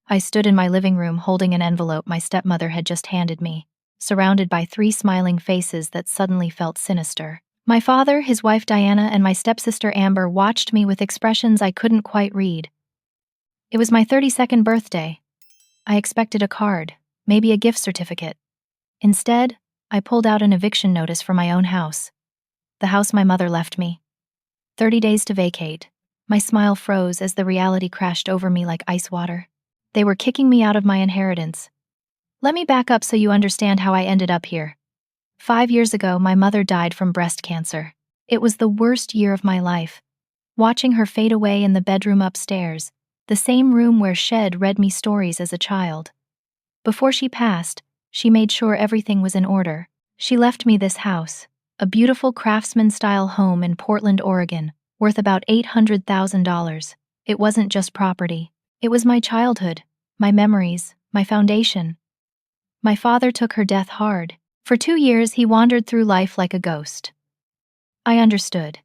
I stood in my living room holding an envelope my stepmother had just handed me, surrounded by 3 smiling faces that suddenly felt sinister. My father, his wife Diana, and my stepsister Amber watched me with expressions I couldn't quite read. It was my 32nd birthday. I expected a card, maybe a gift certificate. Instead, I pulled out an eviction notice for my own house. The house my mother left me. 30 days to vacate. My smile froze as the reality crashed over me like ice water. They were kicking me out of my inheritance. Let me back up so you understand how I ended up here. 5 years ago, my mother died from breast cancer. It was the worst year of my life. Watching her fade away in the bedroom upstairs, the same room where Shed read me stories as a child. Before she passed, she made sure everything was in order. She left me this house, a beautiful craftsman-style home in Portland, Oregon, worth about $800,000. It wasn't just property. It was my childhood, my memories, my foundation. My father took her death hard. For 2 years, he wandered through life like a ghost. I understood.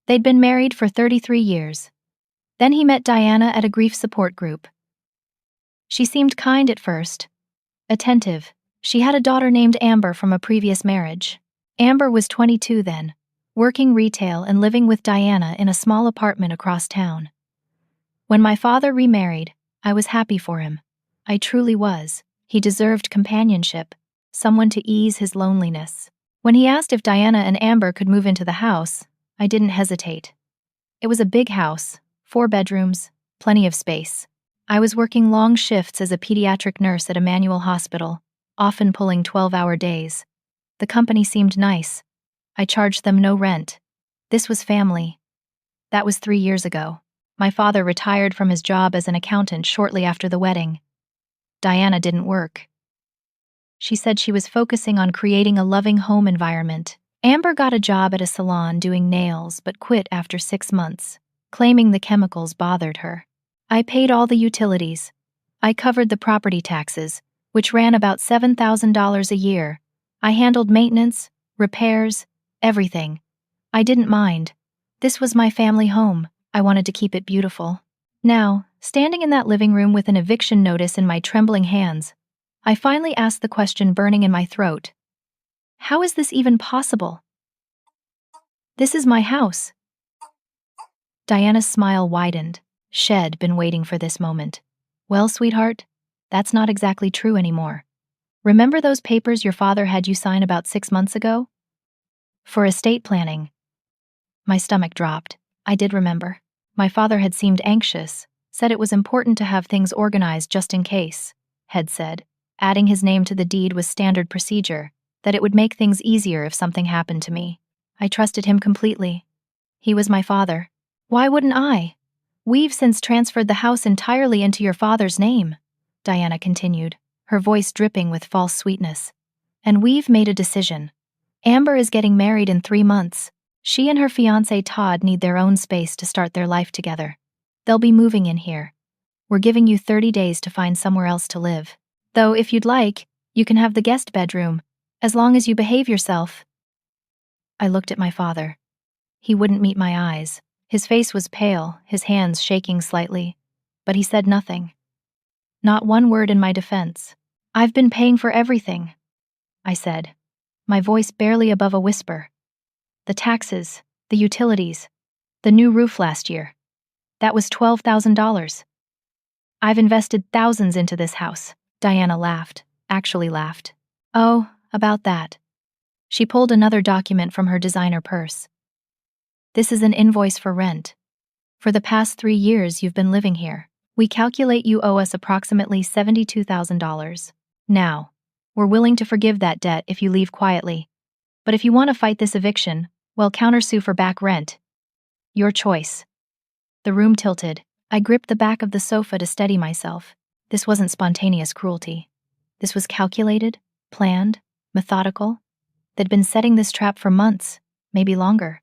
They'd been married for 33 years. Then he met Diana at a grief support group. She seemed kind at first, attentive. She had a daughter named Amber from a previous marriage. Amber was 22 then, working retail and living with Diana in a small apartment across town. When my father remarried, I was happy for him. I truly was. He deserved companionship, someone to ease his loneliness. When he asked if Diana and Amber could move into the house, I didn't hesitate. It was a big house, 4 bedrooms, plenty of space. I was working long shifts as a pediatric nurse at a manual hospital, often pulling 12-hour days. The company seemed nice. I charged them no rent. This was family. That was 3 years ago. My father retired from his job as an accountant shortly after the wedding. Diana didn't work. She said she was focusing on creating a loving home environment. Amber got a job at a salon doing nails but quit after 6 months, claiming the chemicals bothered her. I paid all the utilities. I covered the property taxes, which ran about $7,000 a year. I handled maintenance, repairs, everything. I didn't mind. This was my family home. I wanted to keep it beautiful. Now, standing in that living room with an eviction notice in my trembling hands, I finally asked the question burning in my throat. How is this even possible? This is my house. Diana's smile widened. Shed been waiting for this moment. Well, sweetheart, that's not exactly true anymore. Remember those papers your father had you sign about 6 months ago? For estate planning. My stomach dropped. I did remember. My father had seemed anxious, said it was important to have things organized just in case, Head said. Adding his name to the deed was standard procedure, that it would make things easier if something happened to me. I trusted him completely. He was my father. Why wouldn't I? We've since transferred the house entirely into your father's name, Diana continued, her voice dripping with false sweetness. And we've made a decision. Amber is getting married in 3 months. She and her fiancé Todd need their own space to start their life together. They'll be moving in here. We're giving you 30 days to find somewhere else to live. Though, if you'd like, you can have the guest bedroom, as long as you behave yourself. I looked at my father. He wouldn't meet my eyes. His face was pale, his hands shaking slightly, but he said nothing. Not one word in my defense. I've been paying for everything, I said, my voice barely above a whisper. The taxes, the utilities, the new roof last year. That was $12,000. I've invested thousands into this house. Diana laughed, actually laughed. Oh, about that. She pulled another document from her designer purse. This is an invoice for rent. For the past 3 years you've been living here. We calculate you owe us approximately $72,000. Now, we're willing to forgive that debt if you leave quietly. But if you want to fight this eviction, well, countersue for back rent. Your choice. The room tilted. I gripped the back of the sofa to steady myself. This wasn't spontaneous cruelty. This was calculated, planned, methodical. They'd been setting this trap for months, maybe longer.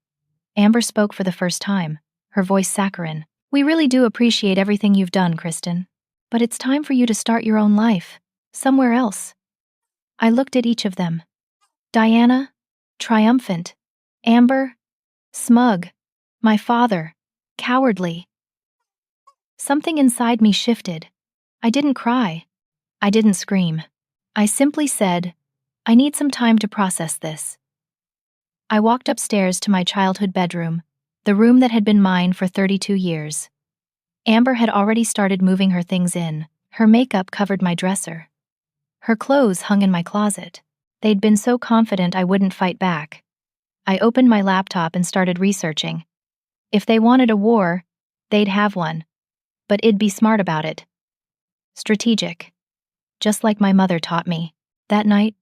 Amber spoke for the first time, her voice saccharine. We really do appreciate everything you've done, Kristen. But it's time for you to start your own life, somewhere else. I looked at each of them. Diana, triumphant. Amber, smug. My father, cowardly. Something inside me shifted. I didn't cry. I didn't scream. I simply said, I need some time to process this. I walked upstairs to my childhood bedroom, the room that had been mine for 32 years. Amber had already started moving her things in. Her makeup covered my dresser. Her clothes hung in my closet. They'd been so confident I wouldn't fight back. I opened my laptop and started researching. If they wanted a war, they'd have one. But it'd be smart about it. Strategic. Just like my mother taught me. That night,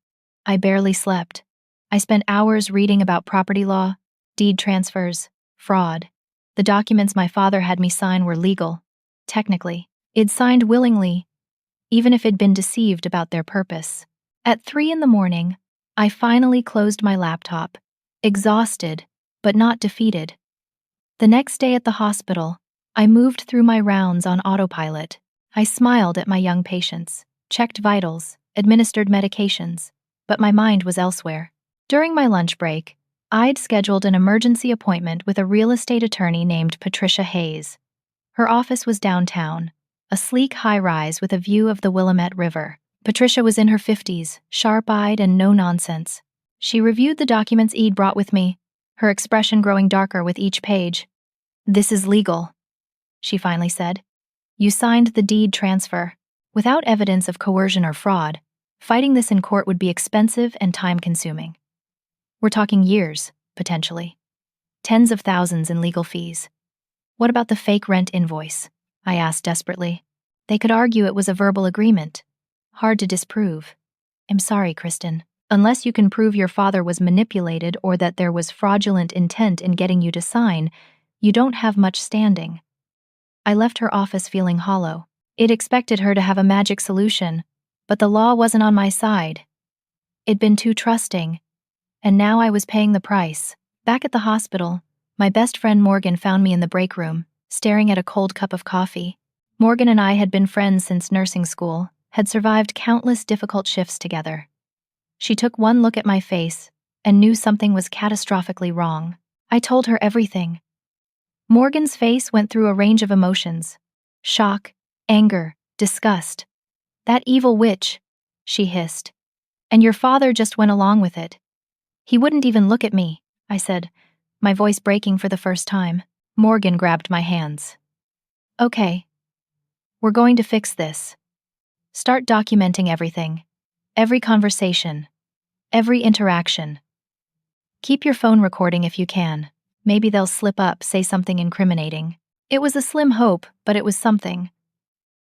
I barely slept. I spent hours reading about property law, deed transfers, fraud. The documents my father had me sign were legal. Technically, I'd signed willingly, even if I'd been deceived about their purpose. At 3 a.m, I finally closed my laptop, exhausted, but not defeated. The next day at the hospital, I moved through my rounds on autopilot. I smiled at my young patients, checked vitals, administered medications, but my mind was elsewhere. During my lunch break, I'd scheduled an emergency appointment with a real estate attorney named Patricia Hayes. Her office was downtown, a sleek high-rise with a view of the Willamette River. Patricia was in her 50s, sharp-eyed and no-nonsense. She reviewed the documents I'd brought with me, her expression growing darker with each page. "This is legal," she finally said. "You signed the deed transfer. Without evidence of coercion or fraud, fighting this in court would be expensive and time-consuming. We're talking years, potentially. Tens of thousands in legal fees. What about the fake rent invoice?" I asked desperately. "They could argue it was a verbal agreement. Hard to disprove." "I'm sorry, Kristen. Unless you can prove your father was manipulated or that there was fraudulent intent in getting you to sign, you don't have much standing." I left her office feeling hollow. I'd expected her to have a magic solution, but the law wasn't on my side. I'd been too trusting, and now I was paying the price. Back at the hospital, my best friend Morgan found me in the break room, staring at a cold cup of coffee. Morgan and I had been friends since nursing school, had survived countless difficult shifts together. She took one look at my face and knew something was catastrophically wrong. I told her everything. Morgan's face went through a range of emotions: shock, anger, disgust. "That evil witch," she hissed. "And your father just went along with it. He wouldn't even look at me," I said, my voice breaking for the first time. Morgan grabbed my hands. "Okay. We're going to fix this. Start documenting everything. Every conversation. Every interaction. Keep your phone recording if you can. Maybe they'll slip up, say something incriminating." It was a slim hope, but it was something.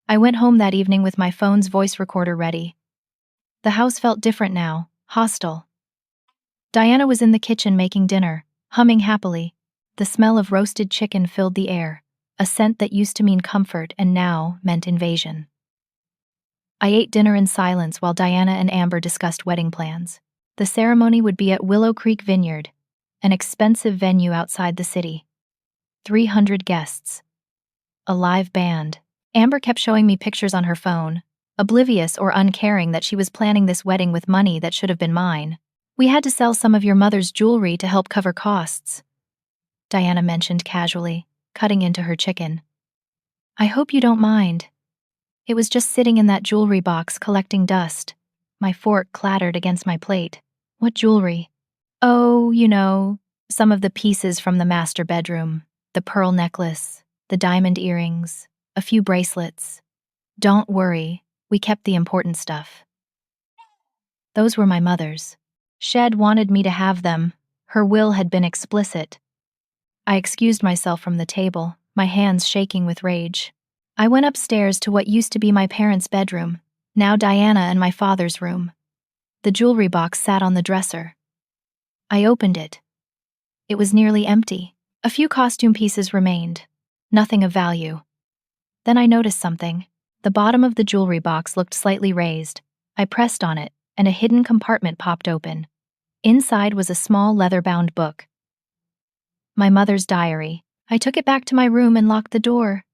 I went home that evening with my phone's voice recorder ready. The house felt different now, hostile. Diana was in the kitchen making dinner, humming happily. The smell of roasted chicken filled the air, a scent that used to mean comfort and now meant invasion. I ate dinner in silence while Diana and Amber discussed wedding plans. The ceremony would be at Willow Creek Vineyard, an expensive venue outside the city. 300 guests. A live band. Amber kept showing me pictures on her phone, oblivious or uncaring that she was planning this wedding with money that should have been mine. "We had to sell some of your mother's jewelry to help cover costs," Diana mentioned casually, cutting into her chicken. "I hope you don't mind. It was just sitting in that jewelry box collecting dust." My fork clattered against my plate. "What jewelry?" "Oh, some of the pieces from the master bedroom. The pearl necklace, the diamond earrings, a few bracelets. Don't worry, we kept the important stuff. Those were my mother's. Shed wanted me to have them. Her will had been explicit." I excused myself from the table, my hands shaking with rage. I went upstairs to what used to be my parents' bedroom, now Diana and my father's room. The jewelry box sat on the dresser. I opened it. It was nearly empty. A few costume pieces remained, nothing of value. Then I noticed something. The bottom of the jewelry box looked slightly raised. I pressed on it, and a hidden compartment popped open. Inside was a small leather-bound book. My mother's diary. I took it back to my room and locked the door.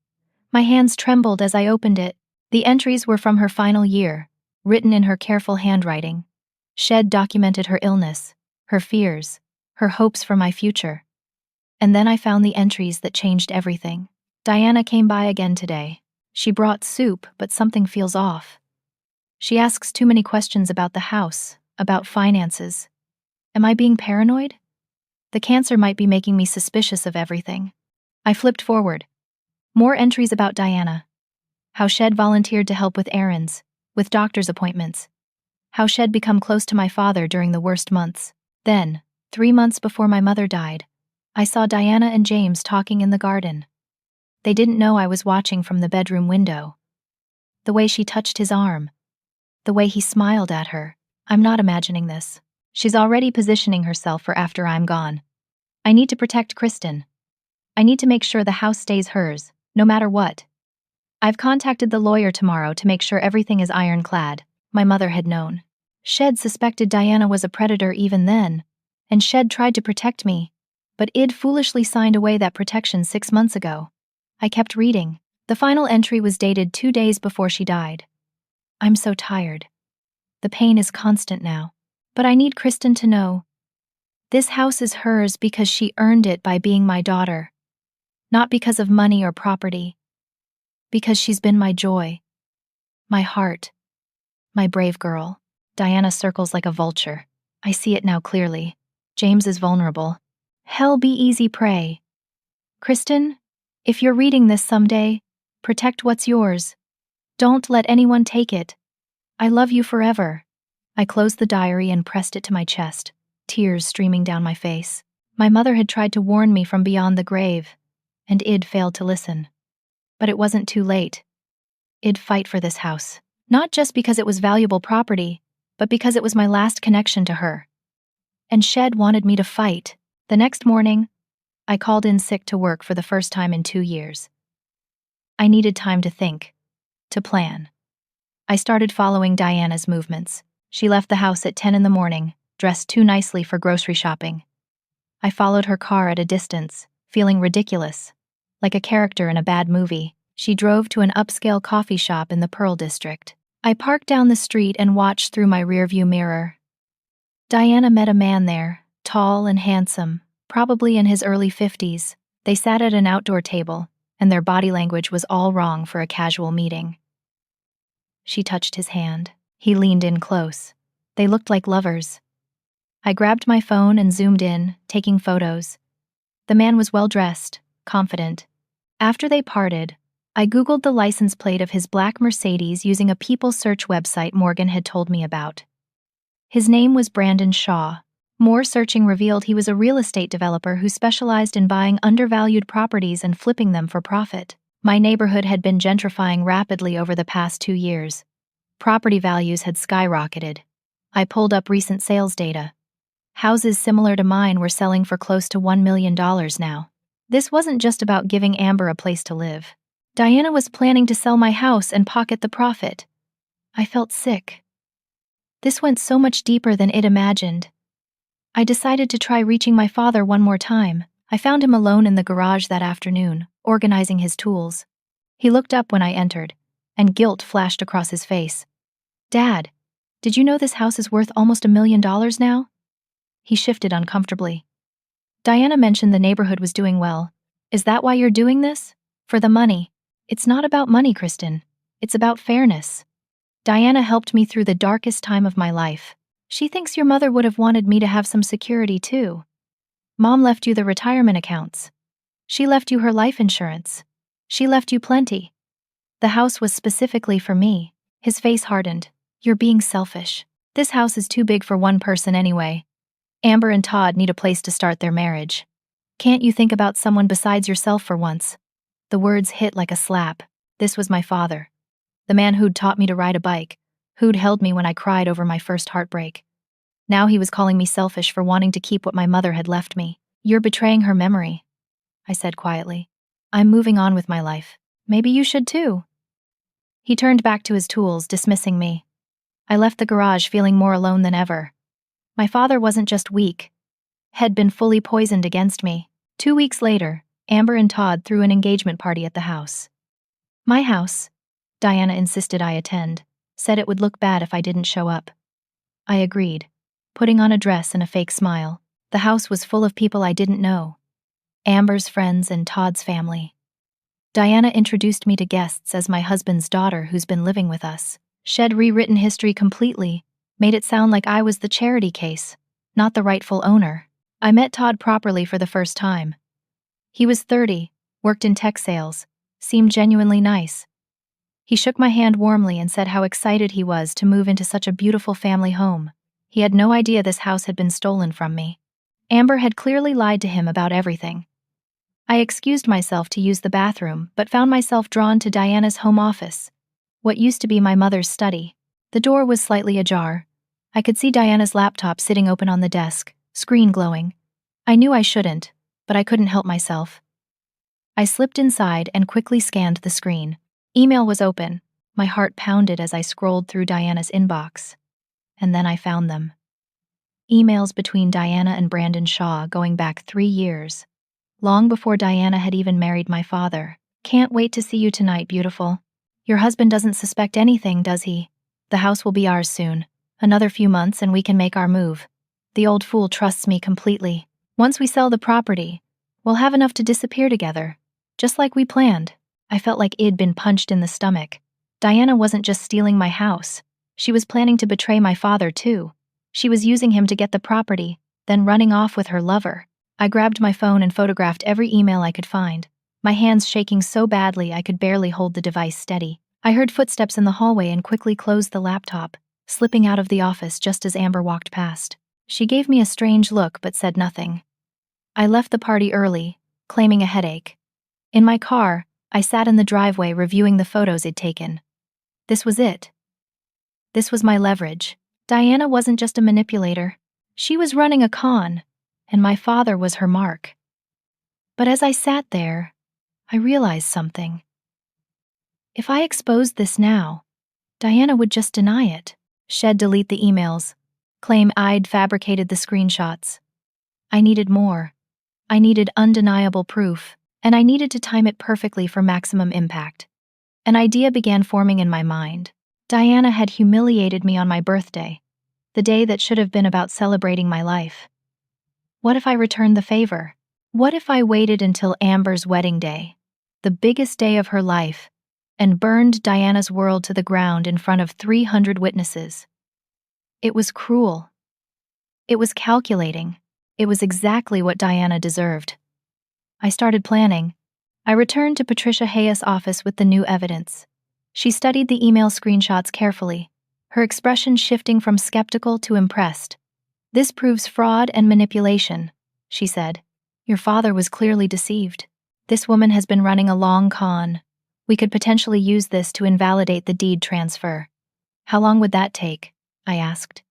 My hands trembled as I opened it. The entries were from her final year, written in her careful handwriting. Shed documented her illness, her fears, her hopes for my future. And then I found the entries that changed everything. Diana came by again today. She brought soup, but something feels off. She asks too many questions about the house, about finances. Am I being paranoid? The cancer might be making me suspicious of everything. I flipped forward. More entries about Diana. How Shed volunteered to help with errands, with doctor's appointments. How Shed become close to my father during the worst months. Then, 3 months before my mother died, I saw Diana and James talking in the garden. They didn't know I was watching from the bedroom window. The way she touched his arm. The way he smiled at her. I'm not imagining this. She's already positioning herself for after I'm gone. I need to protect Kristen. I need to make sure the house stays hers, no matter what. I've contacted the lawyer tomorrow to make sure everything is ironclad. My mother had known. Shed suspected Diana was a predator even then, and Shed tried to protect me, but Id foolishly signed away that protection 6 months ago. I kept reading. The final entry was dated 2 days before she died. I'm so tired. The pain is constant now. But I need Kristen to know. This house is hers because she earned it by being my daughter. Not because of money or property. Because she's been my joy. My heart. My brave girl. Diana circles like a vulture. I see it now clearly. James is vulnerable. Hell be easy prey. Kristen, if you're reading this someday, protect what's yours. Don't let anyone take it. I love you forever. I closed the diary and pressed it to my chest, tears streaming down my face. My mother had tried to warn me from beyond the grave, and Id failed to listen. But it wasn't too late. I'd fight for this house, not just because it was valuable property, but because it was my last connection to her. And Shed wanted me to fight. The next morning, I called in sick to work for the first time in 2 years. I needed time to think, to plan. I started following Diana's movements. She left the house at 10 in the morning, dressed too nicely for grocery shopping. I followed her car at a distance, feeling ridiculous, like a character in a bad movie. She drove to an upscale coffee shop in the Pearl District. I parked down the street and watched through my rearview mirror. Diana met a man there, tall and handsome, probably in his early 50s. They sat at an outdoor table, and their body language was all wrong for a casual meeting. She touched his hand. He leaned in close. They looked like lovers. I grabbed my phone and zoomed in, taking photos. The man was well-dressed, confident. After they parted, I Googled the license plate of his black Mercedes using a people search website Morgan had told me about. His name was Brandon Shaw. More searching revealed he was a real estate developer who specialized in buying undervalued properties and flipping them for profit. My neighborhood had been gentrifying rapidly over the past 2 years. Property values had skyrocketed. I pulled up recent sales data. Houses similar to mine were selling for close to $1 million now. This wasn't just about giving Amber a place to live. Diana was planning to sell my house and pocket the profit. I felt sick. This went so much deeper than I'd imagined. I decided to try reaching my father one more time. I found him alone in the garage that afternoon, organizing his tools. He looked up when I entered, and guilt flashed across his face. Dad, did you know this house is worth almost $1 million now? He shifted uncomfortably. Diana mentioned the neighborhood was doing well. Is that why you're doing this? For the money. It's not about money, Kristen. It's about fairness. Diana helped me through the darkest time of my life. She thinks your mother would have wanted me to have some security too. Mom left you the retirement accounts. She left you her life insurance. She left you plenty. The house was specifically for me. His face hardened. You're being selfish. This house is too big for one person anyway. Amber and Todd need a place to start their marriage. Can't you think about someone besides yourself for once? The words hit like a slap. This was my father. The man who'd taught me to ride a bike, who'd held me when I cried over my first heartbreak. Now he was calling me selfish for wanting to keep what my mother had left me. You're betraying her memory, I said quietly. I'm moving on with my life. Maybe you should too. He turned back to his tools, dismissing me. I left the garage feeling more alone than ever. My father wasn't just weak. Had been fully poisoned against me. 2 weeks later, Amber and Todd threw an engagement party at the house. My house. Diana insisted I attend, said it would look bad if I didn't show up. I agreed, putting on a dress and a fake smile. The house was full of people I didn't know. Amber's friends and Todd's family. Diana introduced me to guests as my husband's daughter who's been living with us. She'd rewritten history completely, made it sound like I was the charity case, not the rightful owner. I met Todd properly for the first time. He was 30, worked in tech sales, seemed genuinely nice. He shook my hand warmly and said how excited he was to move into such a beautiful family home. He had no idea this house had been stolen from me. Amber had clearly lied to him about everything. I excused myself to use the bathroom, but found myself drawn to Diana's home office, what used to be my mother's study. The door was slightly ajar. I could see Diana's laptop sitting open on the desk, screen glowing. I knew I shouldn't, but I couldn't help myself. I slipped inside and quickly scanned the screen. Email was open. My heart pounded as I scrolled through Diana's inbox. And then I found them. Emails between Diana and Brandon Shaw going back 3 years. Long before Diana had even married my father. Can't wait to see you tonight, beautiful. Your husband doesn't suspect anything, does he? The house will be ours soon. Another few months and we can make our move. The old fool trusts me completely. Once we sell the property, we'll have enough to disappear together. Just like we planned. I felt like I'd been punched in the stomach. Diana wasn't just stealing my house. She was planning to betray my father, too. She was using him to get the property, then running off with her lover. I grabbed my phone and photographed every email I could find, my hands shaking so badly I could barely hold the device steady. I heard footsteps in the hallway and quickly closed the laptop, slipping out of the office just as Amber walked past. She gave me a strange look but said nothing. I left the party early, claiming a headache. In my car, I sat in the driveway reviewing the photos I'd taken. This was it. This was my leverage. Diana wasn't just a manipulator. She was running a con, and my father was her mark. But as I sat there, I realized something. If I exposed this now, Diana would just deny it. She'd delete the emails, claim I'd fabricated the screenshots. I needed more. I needed undeniable proof, and I needed to time it perfectly for maximum impact. An idea began forming in my mind. Diana had humiliated me on my birthday, the day that should have been about celebrating my life. What if I returned the favor? What if I waited until Amber's wedding day, the biggest day of her life, and burned Diana's world to the ground in front of 300 witnesses? It was cruel. It was calculating. It was exactly what Diana deserved. I started planning. I returned to Patricia Hayes' office with the new evidence. She studied the email screenshots carefully, her expression shifting from skeptical to impressed. This proves fraud and manipulation, she said. Your father was clearly deceived. This woman has been running a long con. We could potentially use this to invalidate the deed transfer. How long would that take? I asked.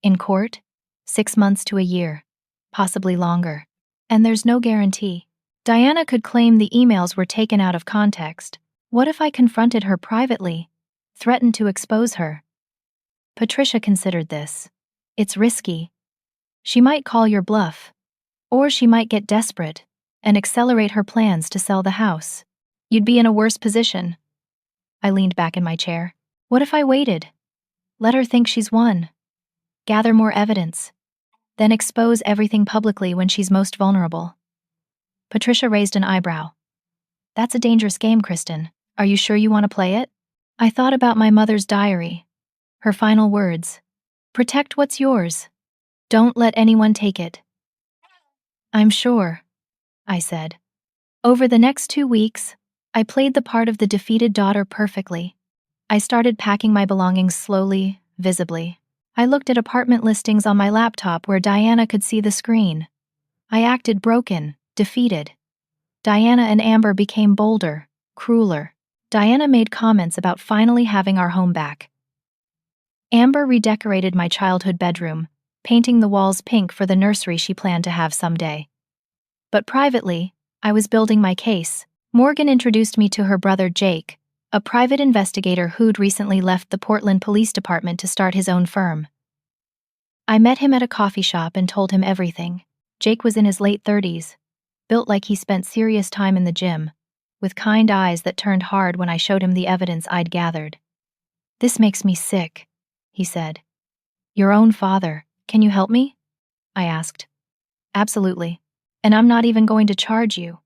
In court? 6 months to a year. Possibly longer. And there's no guarantee. Diana could claim the emails were taken out of context. What if I confronted her privately? Threatened to expose her? Patricia considered this. It's risky. She might call your bluff. Or she might get desperate and accelerate her plans to sell the house. You'd be in a worse position. I leaned back in my chair. What if I waited? Let her think she's won. Gather more evidence. Then expose everything publicly when she's most vulnerable. Patricia raised an eyebrow. That's a dangerous game, Kristen. Are you sure you want to play it? I thought about my mother's diary. Her final words. Protect what's yours. Don't let anyone take it. I'm sure, I said. Over the next 2 weeks, I played the part of the defeated daughter perfectly. I started packing my belongings slowly, visibly. I looked at apartment listings on my laptop where Diana could see the screen. I acted broken, defeated. Diana and Amber became bolder, crueler. Diana made comments about finally having our home back. Amber redecorated my childhood bedroom, painting the walls pink for the nursery she planned to have someday. But privately, I was building my case. Morgan introduced me to her brother Jake, a private investigator who'd recently left the Portland Police Department to start his own firm. I met him at a coffee shop and told him everything. Jake was in his late 30s, built like he spent serious time in the gym, with kind eyes that turned hard when I showed him the evidence I'd gathered. This makes me sick, he said. Your own father, can you help me? I asked. Absolutely. And I'm not even going to charge you.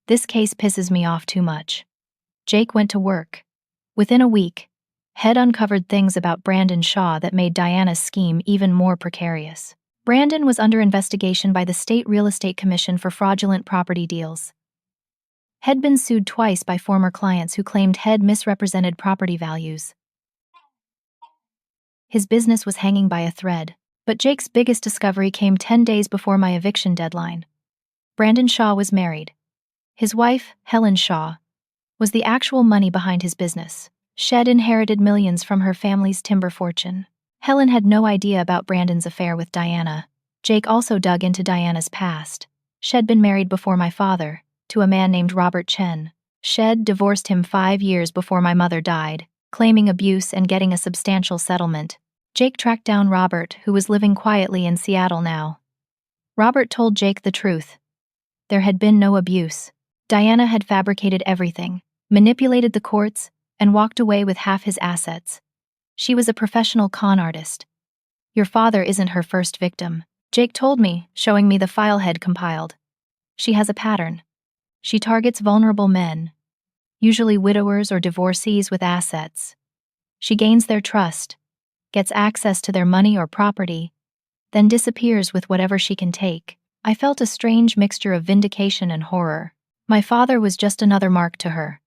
This case pisses me off too much. Jake went to work. Within a week, Head uncovered things about Brandon Shaw that made Diana's scheme even more precarious. Brandon was under investigation by the State Real Estate Commission for fraudulent property deals. Head been sued twice by former clients who claimed Head misrepresented property values. His business was hanging by a thread, but Jake's biggest discovery came 10 days before my eviction deadline. Brandon Shaw was married. His wife, Helen Shaw, was the actual money behind his business. Shed inherited millions from her family's timber fortune. Helen had no idea about Brandon's affair with Diana. Jake also dug into Diana's past. Shed been married before my father, to a man named Robert Chen. Shed divorced him 5 years before my mother died, claiming abuse and getting a substantial settlement. Jake tracked down Robert, who was living quietly in Seattle now. Robert told Jake the truth. There had been no abuse. Diana had fabricated everything, manipulated the courts, and walked away with half his assets. She was a professional con artist. Your father isn't her first victim, Jake told me, showing me the file Head compiled. She has a pattern. She targets vulnerable men, usually widowers or divorcees with assets. She gains their trust, gets access to their money or property, then disappears with whatever she can take. I felt a strange mixture of vindication and horror. My father was just another mark to her,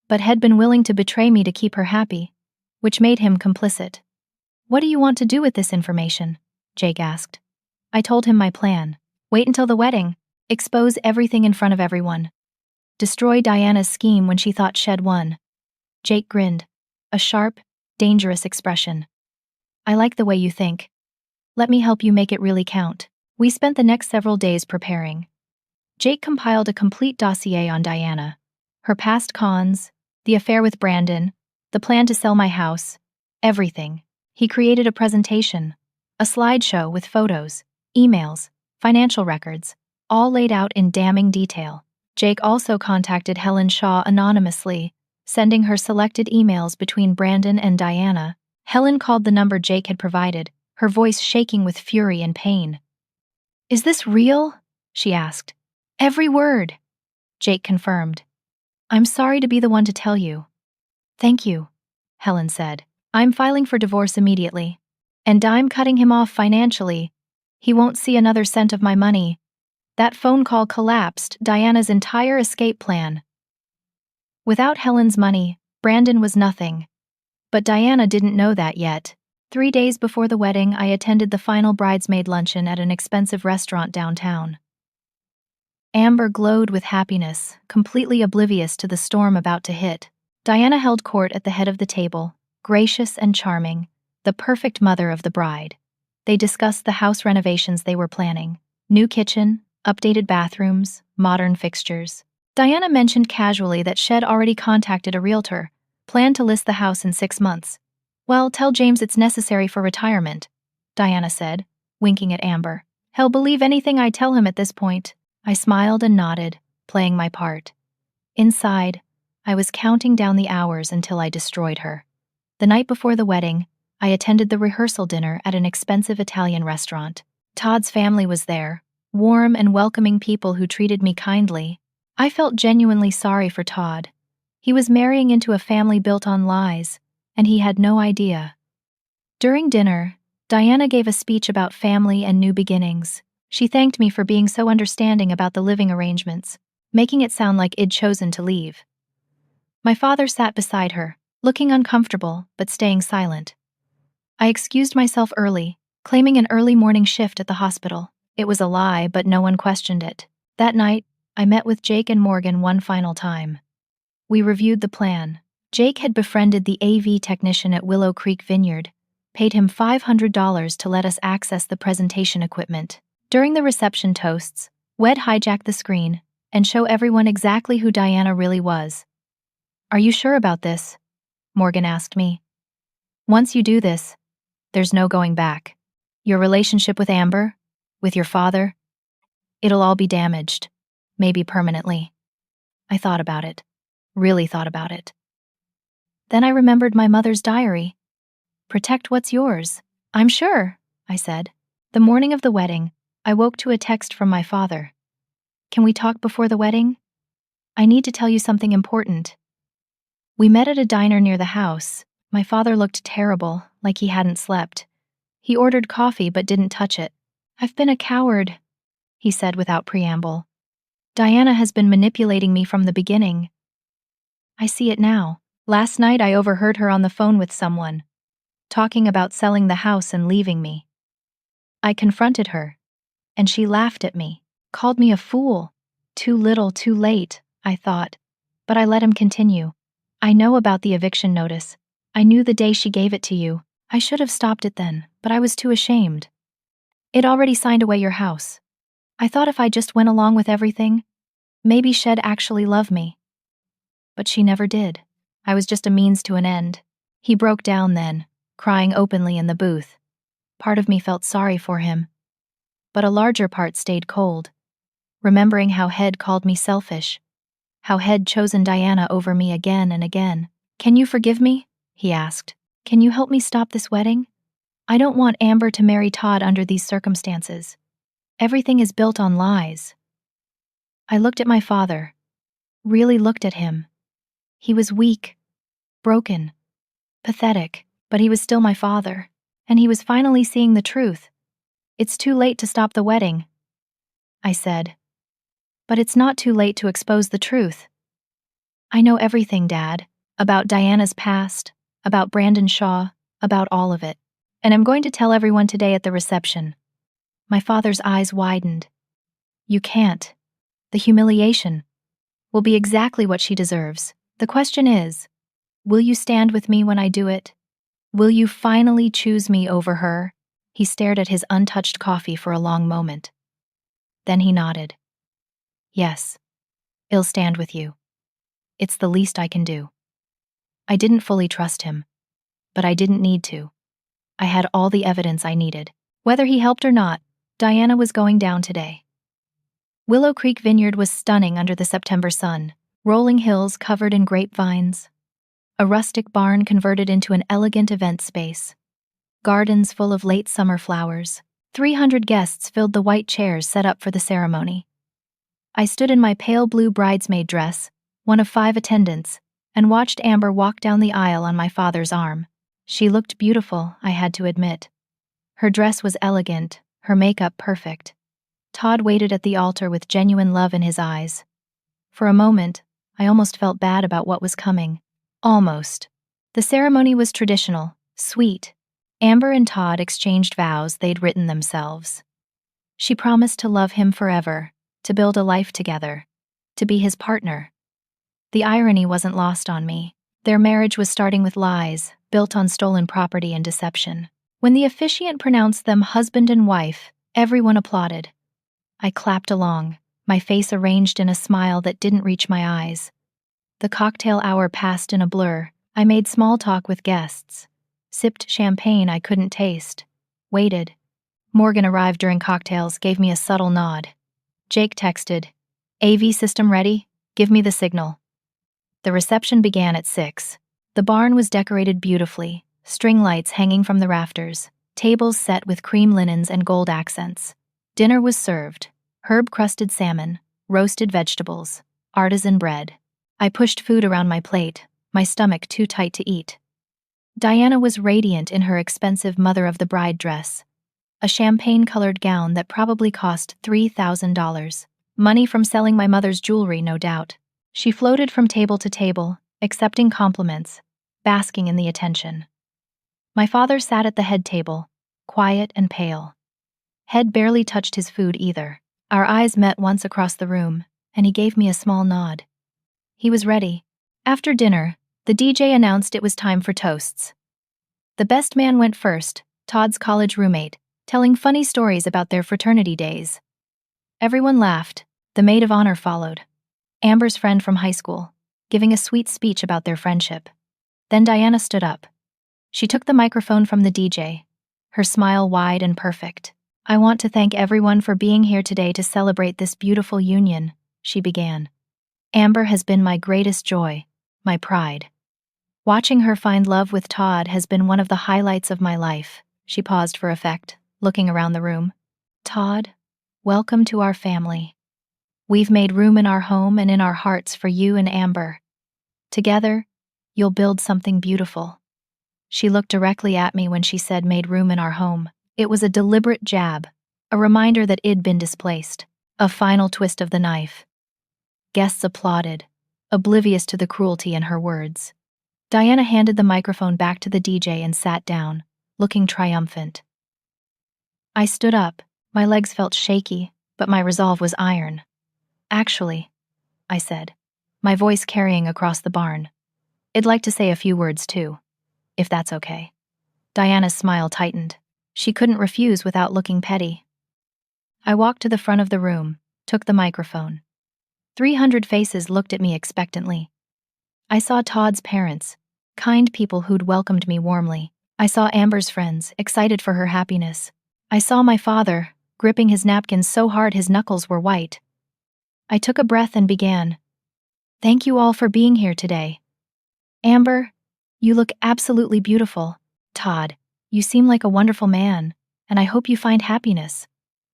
but had been willing to betray me to keep her happy, which made him complicit. What do you want to do with this information? Jake asked. I told him my plan. Wait until the wedding. Expose everything in front of everyone. Destroy Diana's scheme when she thought Shed won. Jake grinned, a sharp, dangerous expression. I like the way you think. Let me help you make it really count. We spent the next several days preparing. Jake compiled a complete dossier on Diana, her past cons, the affair with Brandon, the plan to sell my house, everything. He created a presentation, a slideshow with photos, emails, financial records, all laid out in damning detail. Jake also contacted Helen Shaw anonymously, sending her selected emails between Brandon and Diana. Helen called the number Jake had provided, her voice shaking with fury and pain. Is this real? She asked. Every word. Jake confirmed. I'm sorry to be the one to tell you. Thank you, Helen said. I'm filing for divorce immediately. And I'm cutting him off financially. He won't see another cent of my money. That phone call collapsed Diana's entire escape plan. Without Helen's money, Brandon was nothing. But Diana didn't know that yet. 3 days before the wedding, I attended the final bridesmaid luncheon at an expensive restaurant downtown. Amber glowed with happiness, completely oblivious to the storm about to hit. Diana held court at the head of the table, gracious and charming, the perfect mother of the bride. They discussed the house renovations they were planning. New kitchen, updated bathrooms, modern fixtures. Diana mentioned casually that Shed already contacted a realtor, planned to list the house in 6 months. Well, tell James it's necessary for retirement, Diana said, winking at Amber. He'll believe anything I tell him at this point. I smiled and nodded, playing my part. Inside, I was counting down the hours until I destroyed her. The night before the wedding, I attended the rehearsal dinner at an expensive Italian restaurant. Todd's family was there, warm and welcoming people who treated me kindly. I felt genuinely sorry for Todd. He was marrying into a family built on lies, and he had no idea. During dinner, Diana gave a speech about family and new beginnings. She thanked me for being so understanding about the living arrangements, making it sound like I'd chosen to leave. My father sat beside her, looking uncomfortable but staying silent. I excused myself early, claiming an early morning shift at the hospital. It was a lie, but no one questioned it. That night, I met with Jake and Morgan one final time. We reviewed the plan. Jake had befriended the AV technician at Willow Creek Vineyard, paid him $500 to let us access the presentation equipment. During the reception toasts, Wed hijacked the screen and show everyone exactly who Diana really was. Are you sure about this? Morgan asked me. Once you do this, there's no going back. Your relationship with Amber, with your father, it'll all be damaged, maybe permanently. I thought about it, really thought about it. Then I remembered my mother's diary. Protect what's yours. I'm sure, I said. The morning of the wedding, I woke to a text from my father. Can we talk before the wedding? I need to tell you something important. We met at a diner near the house. My father looked terrible, like he hadn't slept. He ordered coffee but didn't touch it. I've been a coward, he said without preamble. Diana has been manipulating me from the beginning. I see it now. Last night I overheard her on the phone with someone, talking about selling the house and leaving me. I confronted her, and she laughed at me, called me a fool. Too little, too late, I thought. But I let him continue. I know about the eviction notice. I knew the day she gave it to you. I should have stopped it then, but I was too ashamed. It already signed away your house. I thought if I just went along with everything, maybe she'd actually love me. But she never did. I was just a means to an end. He broke down then, crying openly in the booth. Part of me felt sorry for him, but a larger part stayed cold, remembering how Head called me selfish, how Head chosen Diana over me again and again. Can you forgive me? He asked. Can you help me stop this wedding? I don't want Amber to marry Todd under these circumstances. Everything is built on lies. I looked at my father, really looked at him. He was weak, broken, pathetic, but he was still my father, and he was finally seeing the truth. It's too late to stop the wedding, I said. But it's not too late to expose the truth. I know everything, Dad, about Diana's past, about Brandon Shaw, about all of it. And I'm going to tell everyone today at the reception. My father's eyes widened. You can't. The humiliation will be exactly what she deserves. The question is, will you stand with me when I do it? Will you finally choose me over her? He stared at his untouched coffee for a long moment. Then he nodded. Yes, I'll stand with you. It's the least I can do. I didn't fully trust him, but I didn't need to. I had all the evidence I needed. Whether he helped or not, Diana was going down today. Willow Creek Vineyard was stunning under the September sun, rolling hills covered in grapevines, a rustic barn converted into an elegant event space, gardens full of late summer flowers. 300 guests filled the white chairs set up for the ceremony. I stood in my pale blue bridesmaid dress, one of 5 attendants, and watched Amber walk down the aisle on my father's arm. She looked beautiful, I had to admit. Her dress was elegant, her makeup perfect. Todd waited at the altar with genuine love in his eyes. For a moment, I almost felt bad about what was coming. Almost. The ceremony was traditional, sweet. Amber and Todd exchanged vows they'd written themselves. She promised to love him forever, to build a life together, to be his partner. The irony wasn't lost on me. Their marriage was starting with lies, built on stolen property and deception. When the officiant pronounced them husband and wife, everyone applauded. I clapped along, my face arranged in a smile that didn't reach my eyes. The cocktail hour passed in a blur. I made small talk with guests, sipped champagne I couldn't taste, waited. Morgan arrived during cocktails, gave me a subtle nod. Jake texted, AV system ready? Give me the signal. The reception began at 6. The barn was decorated beautifully, string lights hanging from the rafters, tables set with cream linens and gold accents. Dinner was served, herb-crusted salmon, roasted vegetables, artisan bread. I pushed food around my plate, my stomach too tight to eat. Diana was radiant in her expensive mother-of-the-bride dress, a champagne-colored gown that probably cost $3,000. Money from selling my mother's jewelry, no doubt. She floated from table to table, accepting compliments, basking in the attention. My father sat at the head table, quiet and pale. Head barely touched his food either. Our eyes met once across the room, and he gave me a small nod. He was ready. After dinner, the DJ announced it was time for toasts. The best man went first, Todd's college roommate, telling funny stories about their fraternity days. Everyone laughed. The maid of honor followed, Amber's friend from high school, giving a sweet speech about their friendship. Then Diana stood up. She took the microphone from the DJ, her smile wide and perfect. I want to thank everyone for being here today to celebrate this beautiful union, she began. Amber has been my greatest joy, my pride. Watching her find love with Todd has been one of the highlights of my life. She paused for effect, looking around the room. Todd, welcome to our family. We've made room in our home and in our hearts for you and Amber. Together, you'll build something beautiful." She looked directly at me when she said made room in our home. It was a deliberate jab, a reminder that I'd been displaced, a final twist of the knife. Guests applauded, oblivious to the cruelty in her words. Diana handed the microphone back to the DJ and sat down, looking triumphant. I stood up. My legs felt shaky, but my resolve was iron. "Actually," I said, my voice carrying across the barn, "I'd like to say a few words too, if that's okay." Diana's smile tightened. She couldn't refuse without looking petty. I walked to the front of the room, took the microphone. 300 faces looked at me expectantly. I saw Todd's parents, kind people who'd welcomed me warmly. I saw Amber's friends, excited for her happiness. I saw my father, gripping his napkin so hard his knuckles were white. I took a breath and began. "Thank you all for being here today. Amber, you look absolutely beautiful. Todd, you seem like a wonderful man, and I hope you find happiness."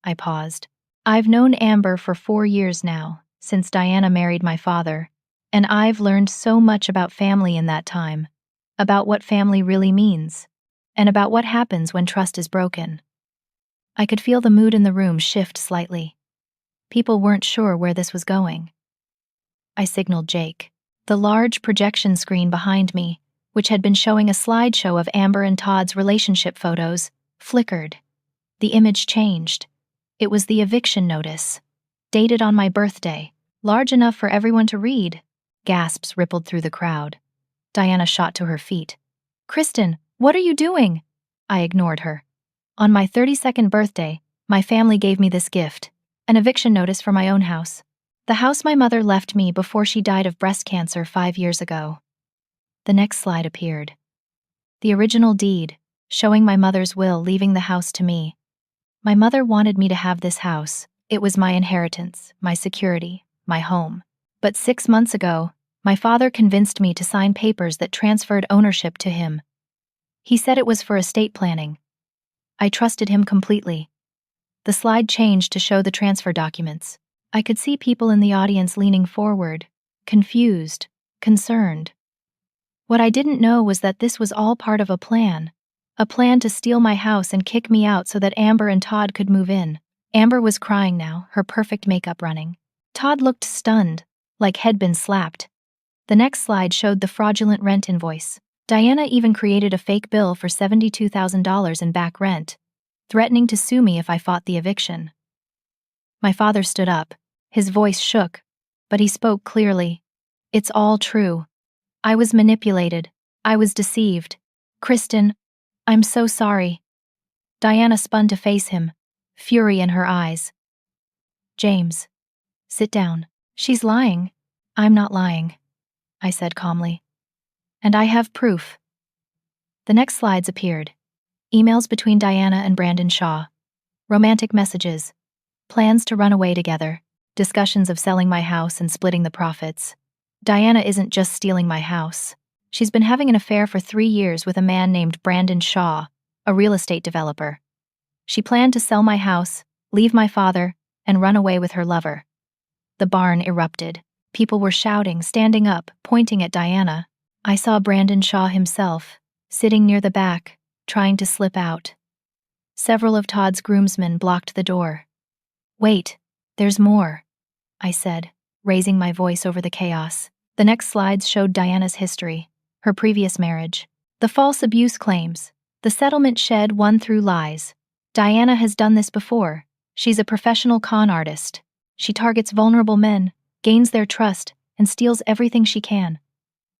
I paused. I've known Amber for 4 years now, since Diana married my father, and I've learned so much about family in that time, about what family really means, and about what happens when trust is broken. I could feel the mood in the room shift slightly. People weren't sure where this was going. I signaled Jake. The large projection screen behind me, which had been showing a slideshow of Amber and Todd's relationship photos, flickered. The image changed. It was the eviction notice, dated on my birthday, large enough for everyone to read. Gasps rippled through the crowd. Diana shot to her feet. "Kristen, what are you doing?" I ignored her. "On my 32nd birthday, my family gave me this gift, an eviction notice for my own house. The house my mother left me before she died of breast cancer 5 years ago." The next slide appeared. The original deed, showing my mother's will leaving the house to me. My mother wanted me to have this house. It was my inheritance, my security, my home. But 6 months ago, my father convinced me to sign papers that transferred ownership to him. He said it was for estate planning. I trusted him completely. The slide changed to show the transfer documents. I could see people in the audience leaning forward, confused, concerned. What I didn't know was that this was all part of a plan to steal my house and kick me out so that Amber and Todd could move in. Amber was crying now, her perfect makeup running. Todd looked stunned, like he'd been slapped. The next slide showed the fraudulent rent invoice. Diana even created a fake bill for $72,000 in back rent, threatening to sue me if I fought the eviction. My father stood up. His voice shook, but he spoke clearly. "It's all true. I was manipulated. I was deceived. Kristen, I'm so sorry." Diana spun to face him, fury in her eyes. "James, sit down. She's lying." "I'm not lying," I said calmly. "And I have proof." The next slides appeared. Emails between Diana and Brandon Shaw. Romantic messages. Plans to run away together. Discussions of selling my house and splitting the profits. Diana isn't just stealing my house. She's been having an affair for 3 years with a man named Brandon Shaw, a real estate developer. She planned to sell my house, leave my father, and run away with her lover. The barn erupted. People were shouting, standing up, pointing at Diana. I saw Brandon Shaw himself, sitting near the back, trying to slip out. Several of Todd's groomsmen blocked the door. "Wait, there's more," I said, raising my voice over the chaos. The next slides showed Diana's history, her previous marriage, the false abuse claims, the settlement shed won through lies. Diana has done this before. She's a professional con artist. She targets vulnerable men, gains their trust, and steals everything she can.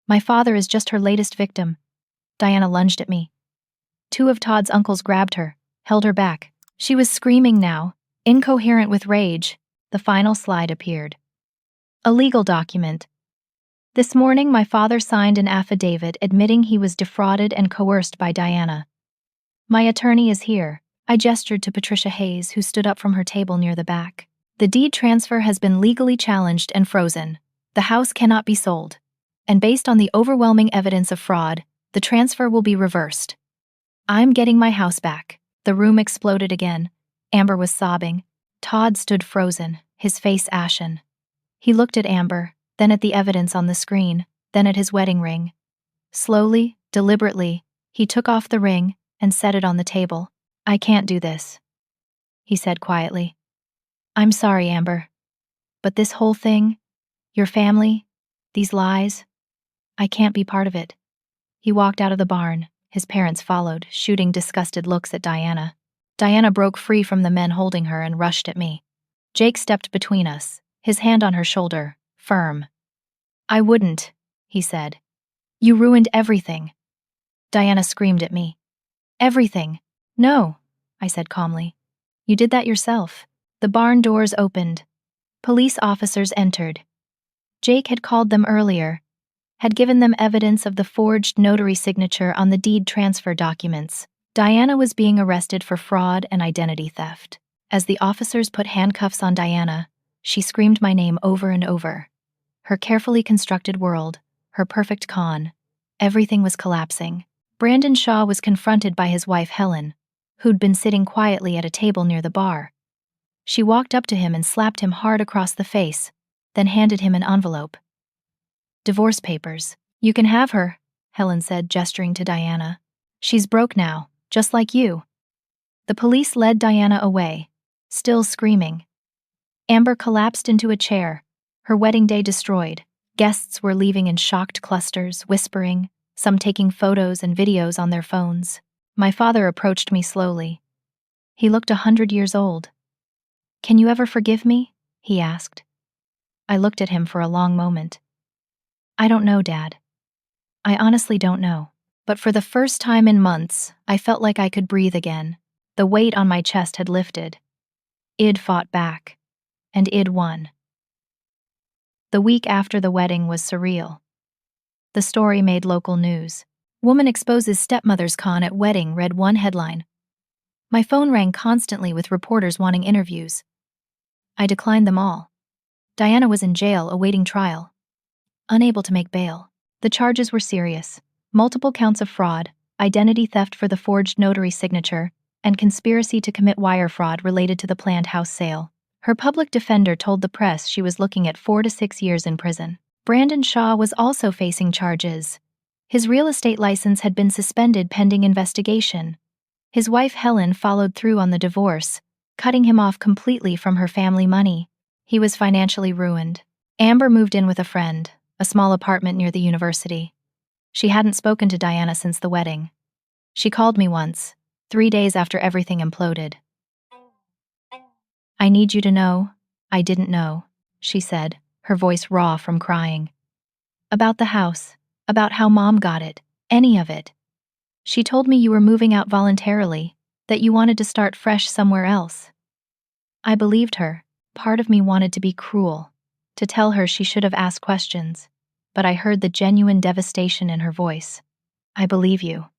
My father is just her latest victim. Diana lunged at me. 2 of Todd's uncles grabbed her, held her back. She was screaming now, incoherent with rage. The final slide appeared. A legal document. This morning, my father signed an affidavit admitting he was defrauded and coerced by Diana. "My attorney is here." I gestured to Patricia Hayes, who stood up from her table near the back. "The deed transfer has been legally challenged and frozen. The house cannot be sold. And based on the overwhelming evidence of fraud, the transfer will be reversed. I'm getting my house back." The room exploded again. Amber was sobbing. Todd stood frozen, his face ashen. He looked at Amber, then at the evidence on the screen, then at his wedding ring. Slowly, deliberately, he took off the ring and set it on the table. "I can't do this," he said quietly. "I'm sorry, Amber. But this whole thing, your family, these lies, I can't be part of it." He walked out of the barn. His parents followed, shooting disgusted looks at Diana. Diana broke free from the men holding her and rushed at me. Jake stepped between us, his hand on her shoulder, firm. "I wouldn't," he said. "You ruined everything." Diana screamed at me. "Everything." "No," I said calmly. "You did that yourself." The barn doors opened. Police officers entered. Jake had called them earlier, had given them evidence of the forged notary signature on the deed transfer documents. Diana was being arrested for fraud and identity theft. As the officers put handcuffs on Diana, she screamed my name over and over. Her carefully constructed world, her perfect con, everything was collapsing. Brandon Shaw was confronted by his wife Helen, who'd been sitting quietly at a table near the bar. She walked up to him and slapped him hard across the face, then handed him an envelope. "Divorce papers. You can have her," Helen said, gesturing to Diana. "She's broke now, just like you." The police led Diana away, still screaming. Amber collapsed into a chair, her wedding day destroyed. Guests were leaving in shocked clusters, whispering, some taking photos and videos on their phones. My father approached me slowly. He looked 100 years old. "Can you ever forgive me?" he asked. I looked at him for a long moment. "I don't know, Dad. I honestly don't know." But for the first time in months, I felt like I could breathe again. The weight on my chest had lifted. Id fought back, and Id won. The week after the wedding was surreal. The story made local news. "Woman exposes stepmother's con at wedding," read one headline. My phone rang constantly with reporters wanting interviews. I declined them all. Diana was in jail awaiting trial, unable to make bail. The charges were serious: multiple counts of fraud, identity theft for the forged notary signature, and conspiracy to commit wire fraud related to the planned house sale. Her public defender told the press she was looking at 4 to 6 years in prison. Brandon Shaw was also facing charges. His real estate license had been suspended pending investigation. His wife Helen followed through on the divorce, cutting him off completely from her family money. He was financially ruined. Amber moved in with a friend, a small apartment near the university. She hadn't spoken to Diana since the wedding. She called me once, 3 days after everything imploded. "I need you to know, I didn't know," she said, her voice raw from crying. "About the house, about how Mom got it, any of it. She told me you were moving out voluntarily, that you wanted to start fresh somewhere else." I believed her. Part of me wanted to be cruel, to tell her she should have asked questions, but I heard the genuine devastation in her voice. "I believe you,"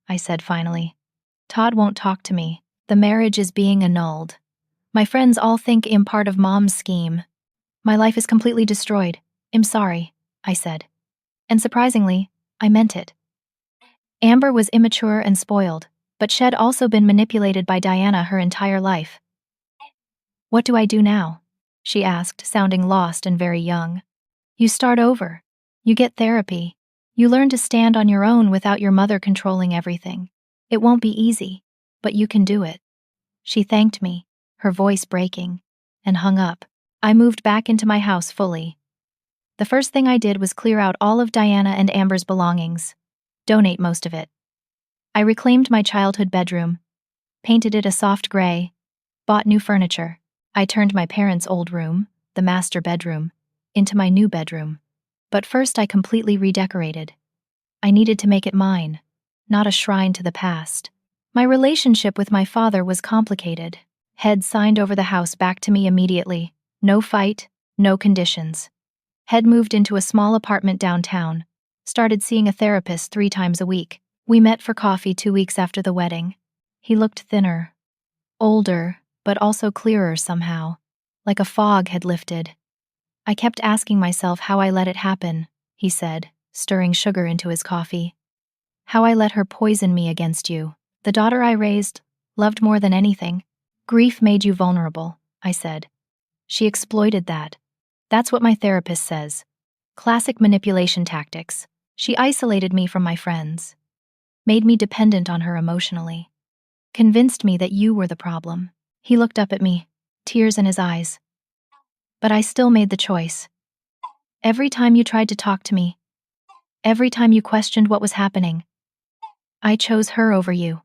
I said finally. "Todd won't talk to me. The marriage is being annulled. My friends all think I'm part of Mom's scheme. My life is completely destroyed. I'm sorry," I said. And surprisingly, I meant it. Amber was immature and spoiled, but she'd also been manipulated by Diana her entire life. "What do I do now?" she asked, sounding lost and very young. "You start over. You get therapy. You learn to stand on your own without your mother controlling everything. It won't be easy, but you can do it." She thanked me, her voice breaking, and hung up. I moved back into my house fully. The first thing I did was clear out all of Diana and Amber's belongings, donate most of it. I reclaimed my childhood bedroom, painted it a soft gray, bought new furniture. I turned my parents' old room, the master bedroom, into my new bedroom. But first I completely redecorated. I needed to make it mine, not a shrine to the past. My relationship with my father was complicated. Head signed over the house back to me immediately. No fight, no conditions. Head moved into a small apartment downtown, started seeing a therapist 3 times a week. We met for coffee 2 weeks after the wedding. He looked thinner, older, but also clearer somehow, like a fog had lifted. "I kept asking myself how I let it happen," he said, stirring sugar into his coffee. "How I let her poison me against you. The daughter I raised, loved more than anything. Grief made you vulnerable," I said. "She exploited that. That's what my therapist says. Classic manipulation tactics. She isolated me from my friends, made me dependent on her emotionally, convinced me that you were the problem. He looked up at me, tears in his eyes. But I still made the choice. Every time you tried to talk to me, every time you questioned what was happening, I chose her over you.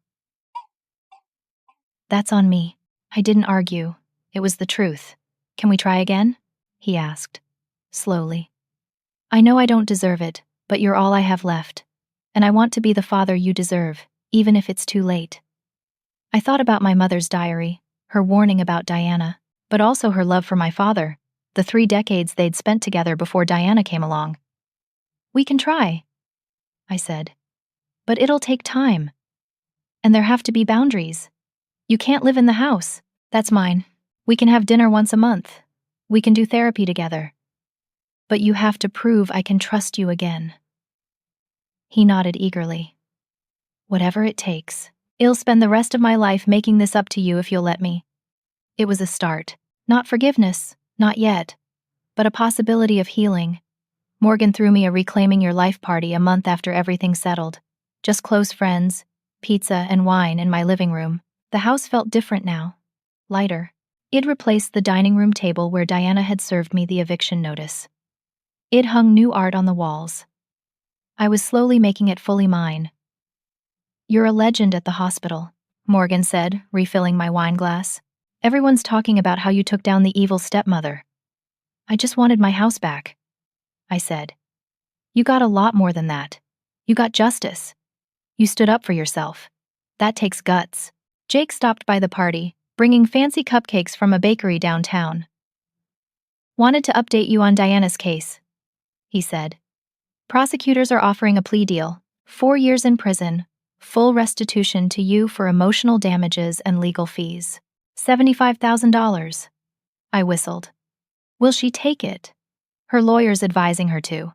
That's on me. I didn't argue. It was the truth. Can we try again? He asked, slowly. I know I don't deserve it, but you're all I have left. And I want to be the father you deserve, even if it's too late. I thought about my mother's diary, her warning about Diana, but also her love for my father, the 3 decades they'd spent together before Diana came along. We can try, I said. But it'll take time. And there have to be boundaries. You can't live in the house. That's mine. We can have dinner once a month. We can do therapy together. But you have to prove I can trust you again. He nodded eagerly. Whatever it takes. I'll spend the rest of my life making this up to you if you'll let me. It was a start. Not forgiveness, not yet, but a possibility of healing. Morgan threw me a Reclaiming Your Life party a month after everything settled. Just close friends, pizza and wine in my living room. The house felt different now. Lighter. It replaced the dining room table where Diana had served me the eviction notice. It hung new art on the walls. I was slowly making it fully mine. You're a legend at the hospital, Morgan said, refilling my wine glass. Everyone's talking about how you took down the evil stepmother. I just wanted my house back, I said. You got a lot more than that. You got justice. You stood up for yourself. That takes guts. Jake stopped by the party, bringing fancy cupcakes from a bakery downtown. Wanted to update you on Diana's case, he said. Prosecutors are offering a plea deal, 4 years in prison, full restitution to you for emotional damages and legal fees. $75,000. I whistled. Will she take it? Her lawyer's advising her to.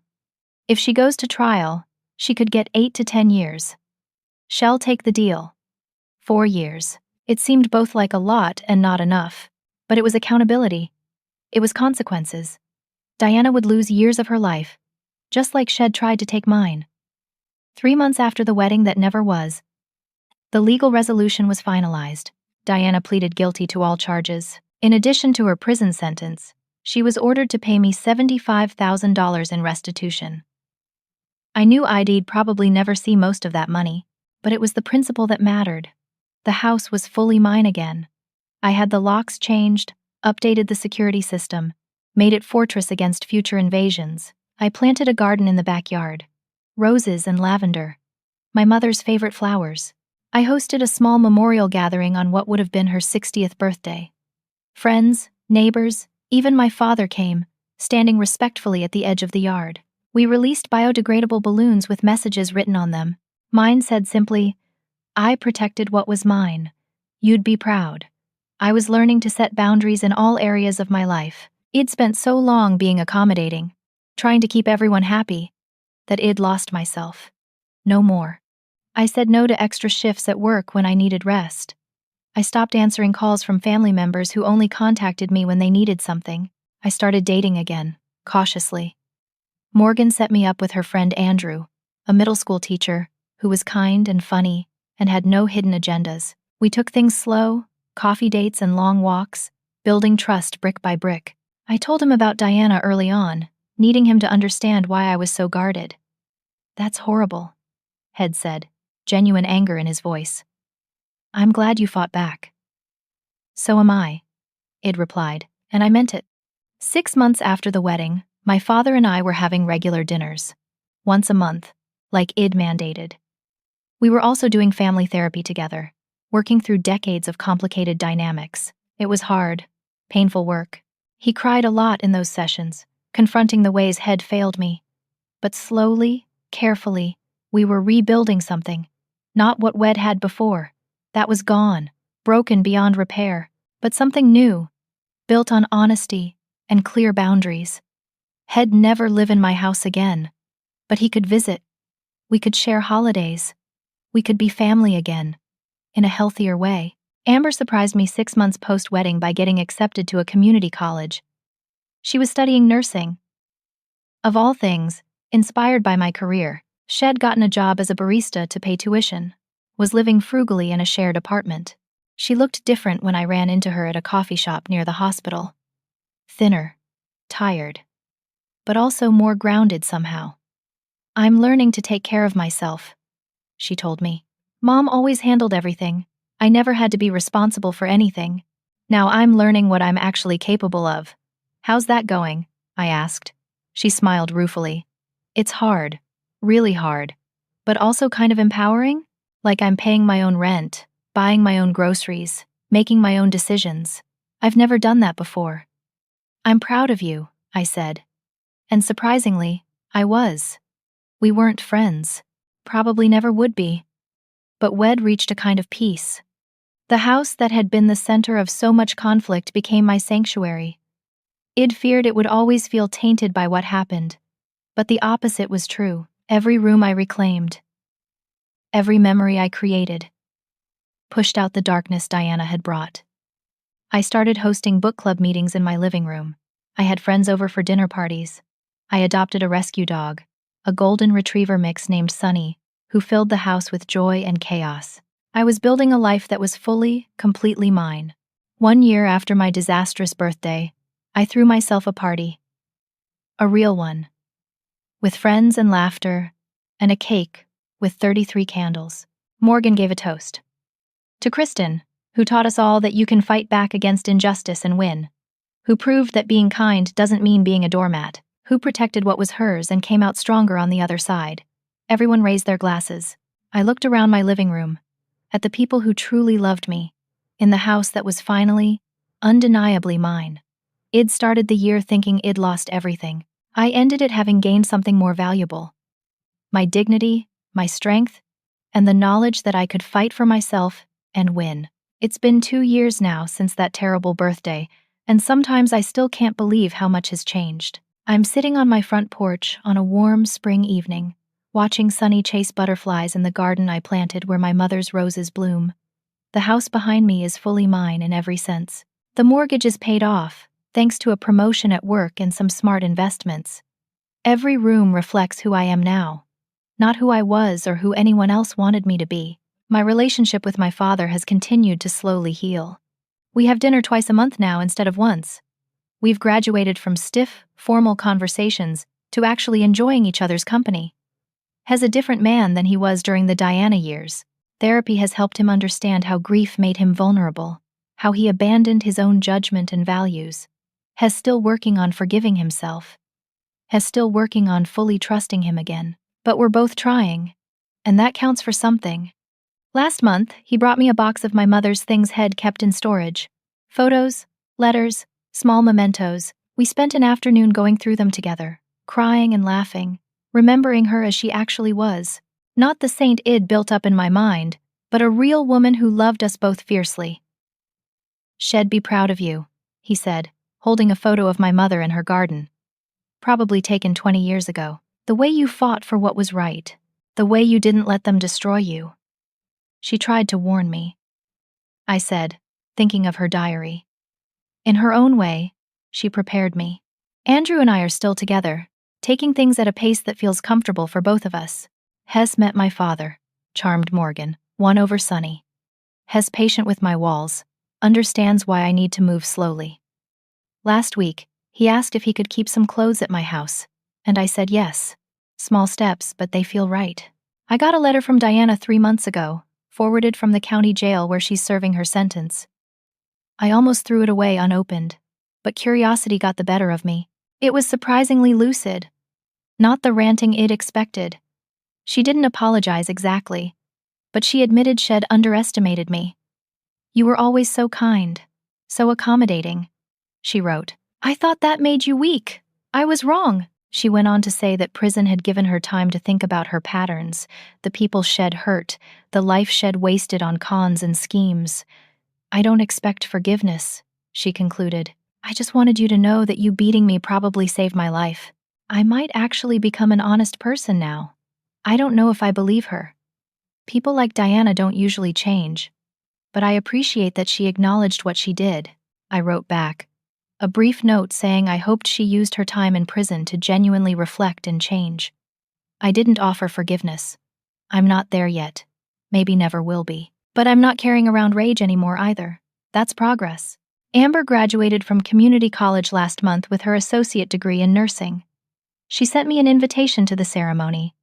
If she goes to trial, she could get 8 to 10 years. She'll take the deal. 4 years. It seemed both like a lot and not enough, but it was accountability. It was consequences. Diana would lose years of her life, just like Shed tried to take mine. 3 months after the wedding that never was, the legal resolution was finalized. Diana pleaded guilty to all charges. In addition to her prison sentence, she was ordered to pay me $75,000 in restitution. I knew I'd probably never see most of that money, but it was the principle that mattered. The house was fully mine again. I had the locks changed, updated the security system, made it fortress against future invasions. I planted a garden in the backyard. Roses and lavender. My mother's favorite flowers. I hosted a small memorial gathering on what would have been her 60th birthday. Friends, neighbors, even my father came, standing respectfully at the edge of the yard. We released biodegradable balloons with messages written on them. Mine said simply, I protected what was mine. You'd be proud. I was learning to set boundaries in all areas of my life. I'd spent so long being accommodating, trying to keep everyone happy, that I'd lost myself. No more. I said no to extra shifts at work when I needed rest. I stopped answering calls from family members who only contacted me when they needed something. I started dating again, cautiously. Morgan set me up with her friend Andrew, a middle school teacher who was kind and funny and had no hidden agendas. We took things slow, coffee dates and long walks, building trust brick by brick. I told him about Diana early on, needing him to understand why I was so guarded. That's horrible, Head said, genuine anger in his voice. I'm glad you fought back. So am I, Id replied, and I meant it. 6 months after the wedding, my father and I were having regular dinners. Once a month, like Id mandated. We were also doing family therapy together, working through decades of complicated dynamics. It was hard, painful work. He cried a lot in those sessions, confronting the ways Head failed me. But slowly, carefully, we were rebuilding something. Not what Wed had before. That was gone, broken beyond repair, but something new, built on honesty and clear boundaries. He'd never live in my house again, but he could visit. We could share holidays. We could be family again, in a healthier way. Amber surprised me 6 months post-wedding by getting accepted to a community college. She was studying nursing. Of all things, inspired by my career, she'd gotten a job as a barista to pay tuition, was living frugally in a shared apartment. She looked different when I ran into her at a coffee shop near the hospital. Thinner, tired, but also more grounded somehow. "I'm learning to take care of myself," she told me. "Mom always handled everything. I never had to be responsible for anything. Now I'm learning what I'm actually capable of." "How's that going?" I asked. She smiled ruefully. "It's hard, really hard, but also kind of empowering. Like I'm paying my own rent, buying my own groceries, making my own decisions. I've never done that before." "I'm proud of you," I said. And surprisingly, I was. We weren't friends. Probably never would be. But we'd reached a kind of peace. The house that had been the center of so much conflict became my sanctuary. I'd feared it would always feel tainted by what happened. But the opposite was true. Every room I reclaimed, every memory I created, pushed out the darkness Diana had brought. I started hosting book club meetings in my living room. I had friends over for dinner parties. I adopted a rescue dog, a golden retriever mix named Sunny, who filled the house with joy and chaos. I was building a life that was fully, completely mine. 1 year after my disastrous birthday, I threw myself a party. A real one. With friends and laughter, and a cake with 33 candles. Morgan gave a toast. To Kristen, who taught us all that you can fight back against injustice and win. Who proved that being kind doesn't mean being a doormat. Who protected what was hers and came out stronger on the other side. Everyone raised their glasses. I looked around my living room, at the people who truly loved me, in the house that was finally, undeniably mine. I'd started the year thinking I'd lost everything. I ended it having gained something more valuable. My dignity, my strength, and the knowledge that I could fight for myself and win. It's been 2 years now since that terrible birthday, and sometimes I still can't believe how much has changed. I'm sitting on my front porch on a warm spring evening, watching Sunny chase butterflies in the garden I planted where my mother's roses bloom. The house behind me is fully mine in every sense. The mortgage is paid off, thanks to a promotion at work and some smart investments. Every room reflects who I am now, not who I was or who anyone else wanted me to be. My relationship with my father has continued to slowly heal. We have dinner twice a month now instead of once. We've graduated from stiff, formal conversations to actually enjoying each other's company. He's a different man than he was during the Diana years. Therapy has helped him understand how grief made him vulnerable, how he abandoned his own judgment and values. He's still working on forgiving himself. He's still working on fully trusting him again. But we're both trying, and that counts for something. Last month, he brought me a box of my mother's things he'd kept in storage. Photos, letters, small mementos. We spent an afternoon going through them together, crying and laughing, remembering her as she actually was. Not the saint I'd built up in my mind, but a real woman who loved us both fiercely. "She'd be proud of you," he said, holding a photo of my mother in her garden. Probably taken 20 years ago. "The way you fought for what was right. The way you didn't let them destroy you." "She tried to warn me," I said, thinking of her diary. "In her own way, she prepared me. Andrew and I are still together, taking things at a pace that feels comfortable for both of us. He's met my father," charmed Morgan, won over Sunny. "He's patient with my walls, understands why I need to move slowly. Last week, he asked if he could keep some clothes at my house, and I said yes. Small steps, but they feel right. I got a letter from Diana 3 months ago, forwarded from the county jail where she's serving her sentence. I almost threw it away unopened, but curiosity got the better of me. It was surprisingly lucid. Not the ranting I'd expected. She didn't apologize exactly, but she admitted she'd underestimated me. "You were always so kind, so accommodating," she wrote. "I thought that made you weak. I was wrong." She went on to say that prison had given her time to think about her patterns, the people she'd hurt, the life she'd wasted on cons and schemes. "I don't expect forgiveness," she concluded. "I just wanted you to know that you beating me probably saved my life. I might actually become an honest person now." I don't know if I believe her. People like Diana don't usually change, but I appreciate that she acknowledged what she did, I wrote back. A brief note saying I hoped she used her time in prison to genuinely reflect and change. I didn't offer forgiveness. I'm not there yet. Maybe never will be. But I'm not carrying around rage anymore either. That's progress. Amber graduated from community college last month with her associate degree in nursing. She sent me an invitation to the ceremony.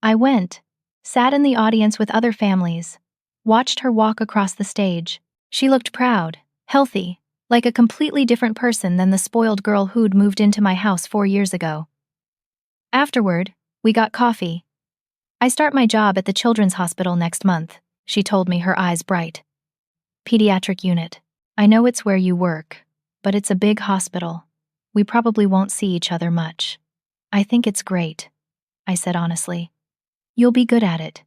I went, sat in the audience with other families, watched her walk across the stage. She looked proud, healthy, like a completely different person than the spoiled girl who'd moved into my house 4 years ago. Afterward, we got coffee. I start my job at the children's hospital next month, she told me, her eyes bright. Pediatric unit. I know it's where you work, but it's a big hospital. We probably won't see each other much. I think it's great, I said honestly. You'll be good at it.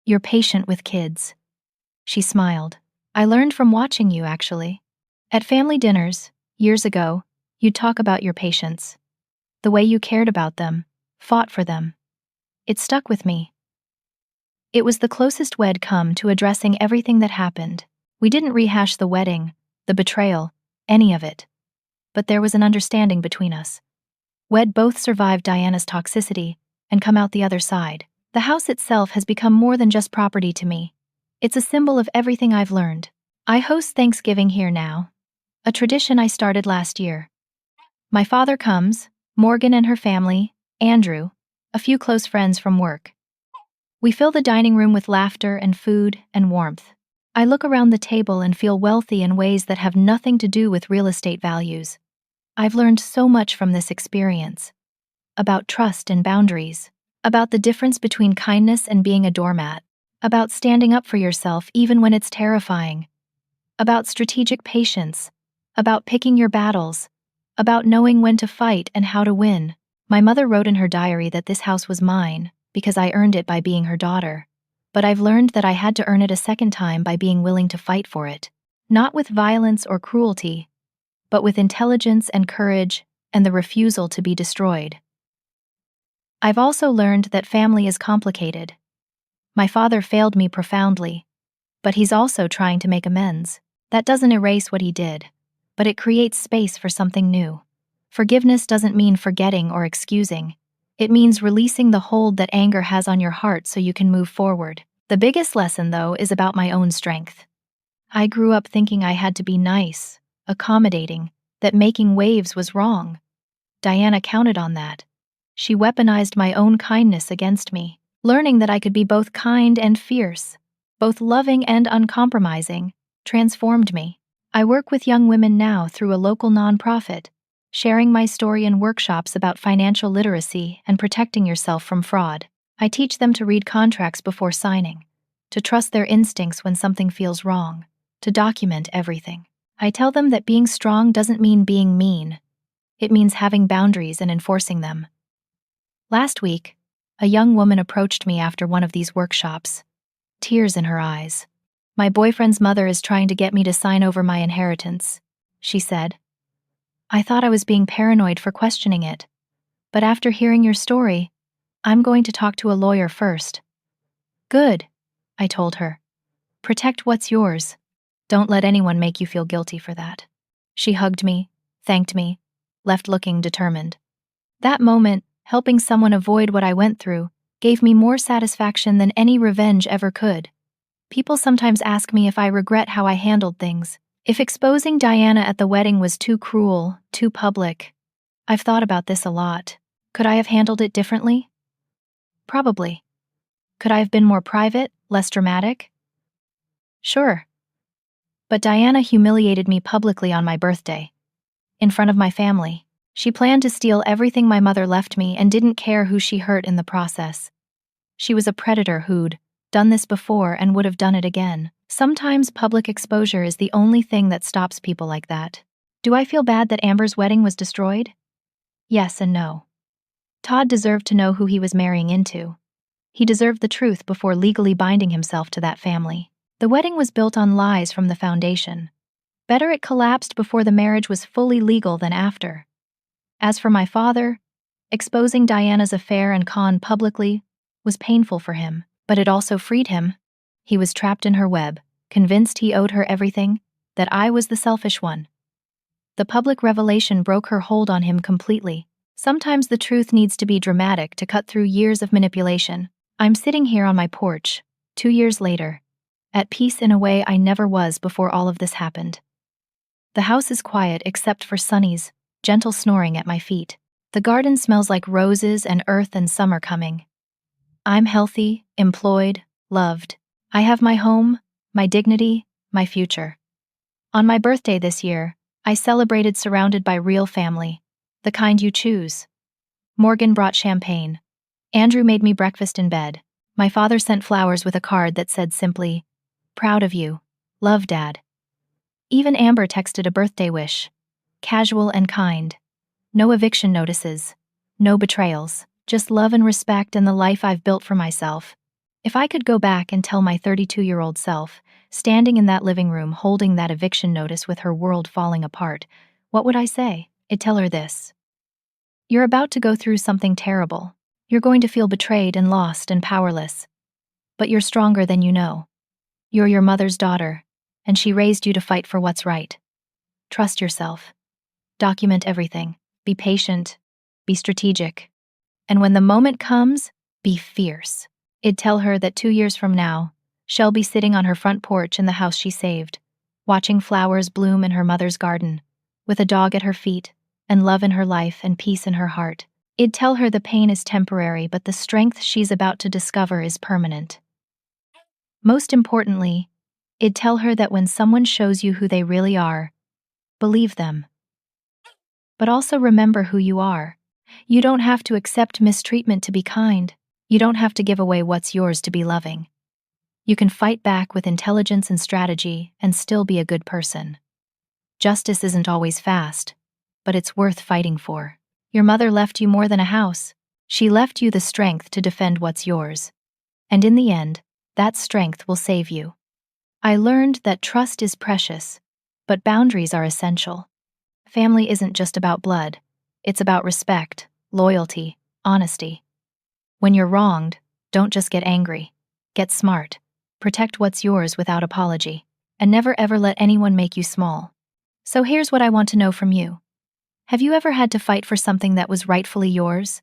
You're patient with kids. She smiled. I learned from watching you, actually. At family dinners, years ago, you'd talk about your patients. The way you cared about them, fought for them. It stuck with me. It was the closest we'd come to addressing everything that happened. We didn't rehash the wedding, the betrayal, any of it. But there was an understanding between us. We'd both survived Diana's toxicity and come out the other side. The house itself has become more than just property to me. It's a symbol of everything I've learned. I host Thanksgiving here now, a tradition I started last year. My father comes, Morgan and her family, Andrew, a few close friends from work. We fill the dining room with laughter and food and warmth. I look around the table and feel wealthy in ways that have nothing to do with real estate values. I've learned so much from this experience. About trust and boundaries. About the difference between kindness and being a doormat. About standing up for yourself even when it's terrifying. About strategic patience. About picking your battles. About knowing when to fight and how to win. My mother wrote in her diary that this house was mine because I earned it by being her daughter. But I've learned that I had to earn it a second time by being willing to fight for it. Not with violence or cruelty, but with intelligence and courage and the refusal to be destroyed. I've also learned that family is complicated. My father failed me profoundly, but he's also trying to make amends. That doesn't erase what he did, but it creates space for something new. Forgiveness doesn't mean forgetting or excusing. It means releasing the hold that anger has on your heart so you can move forward. The biggest lesson, though, is about my own strength. I grew up thinking I had to be nice, accommodating, that making waves was wrong. Diana counted on that. She weaponized my own kindness against me. Learning that I could be both kind and fierce, both loving and uncompromising, transformed me. I work with young women now through a local nonprofit, sharing my story in workshops about financial literacy and protecting yourself from fraud. I teach them to read contracts before signing, to trust their instincts when something feels wrong, to document everything. I tell them that being strong doesn't mean being mean. It means having boundaries and enforcing them. Last week, a young woman approached me after one of these workshops, tears in her eyes. My boyfriend's mother is trying to get me to sign over my inheritance, she said. I thought I was being paranoid for questioning it, but after hearing your story, I'm going to talk to a lawyer first. Good, I told her. Protect what's yours. Don't let anyone make you feel guilty for that. She hugged me, thanked me, left looking determined. That moment, helping someone avoid what I went through, gave me more satisfaction than any revenge ever could. People sometimes ask me if I regret how I handled things, if exposing Diana at the wedding was too cruel, too public. I've thought about this a lot. Could I have handled it differently? Probably. Could I have been more private, less dramatic? Sure. But Diana humiliated me publicly on my birthday, in front of my family. She planned to steal everything my mother left me and didn't care who she hurt in the process. She was a predator who'd done this before and would have done it again. Sometimes public exposure is the only thing that stops people like that. Do I feel bad that Amber's wedding was destroyed? Yes and no. Todd deserved to know who he was marrying into. He deserved the truth before legally binding himself to that family. The wedding was built on lies from the foundation. Better it collapsed before the marriage was fully legal than after. As for my father, exposing Diana's affair and con publicly was painful for him, but it also freed him. He was trapped in her web, convinced he owed her everything, that I was the selfish one. The public revelation broke her hold on him completely. Sometimes the truth needs to be dramatic to cut through years of manipulation. I'm sitting here on my porch, 2 years later, at peace in a way I never was before all of this happened. The house is quiet except for Sunny's gentle snoring at my feet. The garden smells like roses and earth and summer coming. I'm healthy, employed, loved. I have my home, my dignity, my future. On my birthday this year, I celebrated surrounded by real family, the kind you choose. Morgan brought champagne. Andrew made me breakfast in bed. My father sent flowers with a card that said simply, "Proud of you. Love, Dad." Even Amber texted a birthday wish. Casual and kind. No eviction notices. No betrayals. Just love and respect and the life I've built for myself. If I could go back and tell my 32-year-old self, standing in that living room holding that eviction notice with her world falling apart, what would I say? I'd tell her this. You're about to go through something terrible. You're going to feel betrayed and lost and powerless. But you're stronger than you know. You're your mother's daughter, and she raised you to fight for what's right. Trust yourself. Document everything. Be patient. Be strategic. And when the moment comes, be fierce. I'd tell her that 2 years from now, she'll be sitting on her front porch in the house she saved, watching flowers bloom in her mother's garden, with a dog at her feet, and love in her life and peace in her heart. I'd tell her the pain is temporary, but the strength she's about to discover is permanent. Most importantly, I'd tell her that when someone shows you who they really are, believe them. But also remember who you are. You don't have to accept mistreatment to be kind. You don't have to give away what's yours to be loving. You can fight back with intelligence and strategy and still be a good person. Justice isn't always fast, but it's worth fighting for. Your mother left you more than a house. She left you the strength to defend what's yours. And in the end, that strength will save you. I learned that trust is precious, but boundaries are essential. Family isn't just about blood. It's about respect, loyalty, honesty. When you're wronged, don't just get angry. Get smart. Protect what's yours without apology. And never ever let anyone make you small. So here's what I want to know from you. Have you ever had to fight for something that was rightfully yours?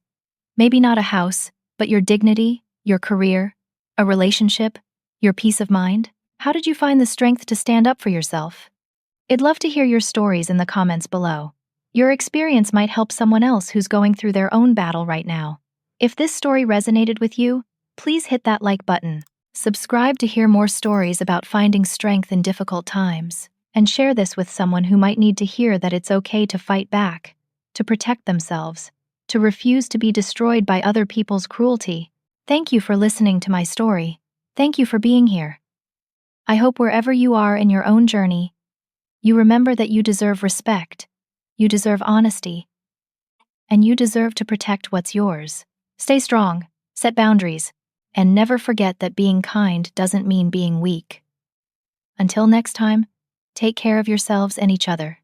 Maybe not a house, but your dignity, your career, a relationship, your peace of mind? How did you find the strength to stand up for yourself? I'd love to hear your stories in the comments below. Your experience might help someone else who's going through their own battle right now. If this story resonated with you, please hit that like button. Subscribe to hear more stories about finding strength in difficult times. And share this with someone who might need to hear that it's okay to fight back, to protect themselves, to refuse to be destroyed by other people's cruelty. Thank you for listening to my story. Thank you for being here. I hope wherever you are in your own journey, you remember that you deserve respect, you deserve honesty, and you deserve to protect what's yours. Stay strong, set boundaries, and never forget that being kind doesn't mean being weak. Until next time, take care of yourselves and each other.